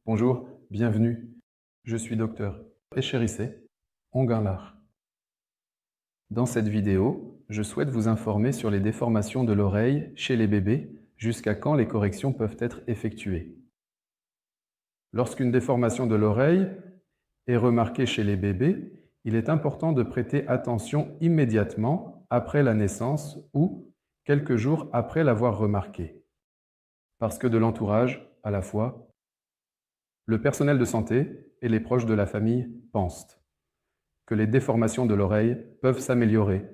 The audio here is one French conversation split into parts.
Bonjour, bienvenue. Je suis docteur Echerissé Onguinlar. Dans cette vidéo, je souhaite vous informer sur les déformations de l'oreille chez les bébés, jusqu'à quand les corrections peuvent être effectuées. Lorsqu'une déformation de l'oreille est remarquée chez les bébés, il est important de prêter attention immédiatement après la naissance ou quelques jours après l'avoir remarquée. Parce que de l'entourage, à la fois, le personnel de santé et les proches de la famille pensent que les déformations de l'oreille peuvent s'améliorer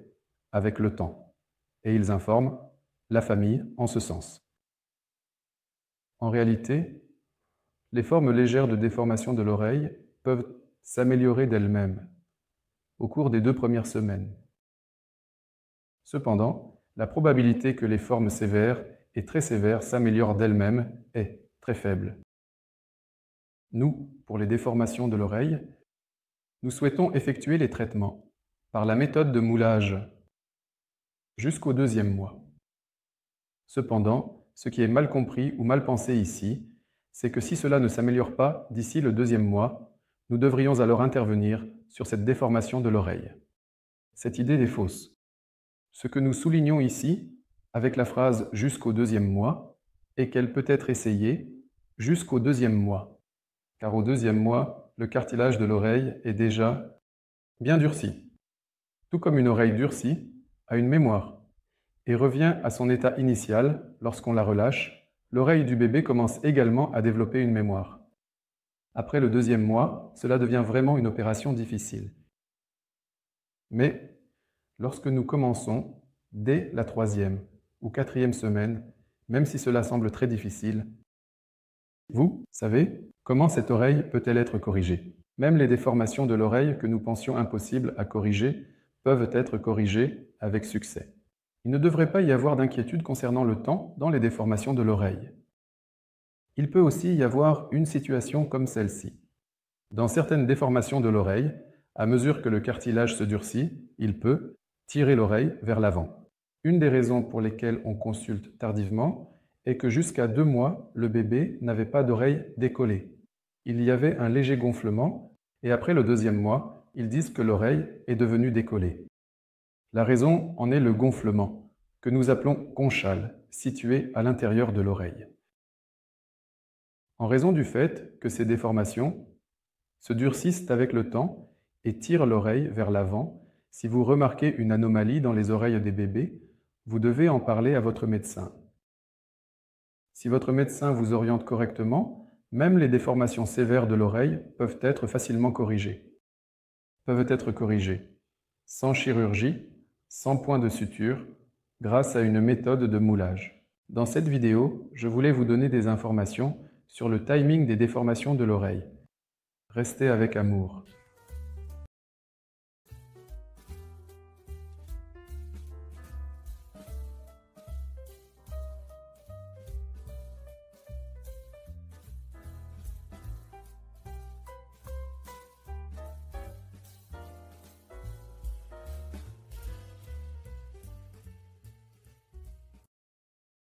avec le temps, et ils informent la famille en ce sens. En réalité, les formes légères de déformation de l'oreille peuvent s'améliorer d'elles-mêmes au cours des 2 premières semaines. Cependant, la probabilité que les formes sévères et très sévères s'améliorent d'elles-mêmes est très faible. Nous, pour les déformations de l'oreille, nous souhaitons effectuer les traitements par la méthode de moulage jusqu'au 2e mois. Cependant, ce qui est mal compris ou mal pensé ici, c'est que si cela ne s'améliore pas d'ici le 2e mois, nous devrions alors intervenir sur cette déformation de l'oreille. Cette idée est fausse. Ce que nous soulignons ici, avec la phrase « jusqu'au 2e mois », est qu'elle peut être essayée jusqu'au 2e mois, car au 2e mois, le cartilage de l'oreille est déjà bien durci. Tout comme une oreille durcie a une mémoire et revient à son état initial lorsqu'on la relâche, l'oreille du bébé commence également à développer une mémoire. Après le 2e mois, cela devient vraiment une opération difficile. Mais lorsque nous commençons dès la 3e ou 4e semaine, même si cela semble très difficile, vous savez comment cette oreille peut-elle être corrigée? Même les déformations de l'oreille que nous pensions impossibles à corriger peuvent être corrigées avec succès. Il ne devrait pas y avoir d'inquiétude concernant le temps dans les déformations de l'oreille. Il peut aussi y avoir une situation comme celle-ci. Dans certaines déformations de l'oreille, à mesure que le cartilage se durcit, il peut tirer l'oreille vers l'avant. Une des raisons pour lesquelles on consulte tardivement est que jusqu'à 2 mois, le bébé n'avait pas d'oreille décollée. Il y avait un léger gonflement et après le 2e mois, ils disent que l'oreille est devenue décollée. La raison en est le gonflement, que nous appelons conchale, situé à l'intérieur de l'oreille. En raison du fait que ces déformations se durcissent avec le temps et tirent l'oreille vers l'avant, si vous remarquez une anomalie dans les oreilles des bébés, vous devez en parler à votre médecin. Si votre médecin vous oriente correctement, même les déformations sévères de l'oreille peuvent être facilement corrigées. Sans chirurgie, sans point de suture, grâce à une méthode de moulage. Dans cette vidéo, je voulais vous donner des informations sur le timing des déformations de l'oreille. Restez avec amour.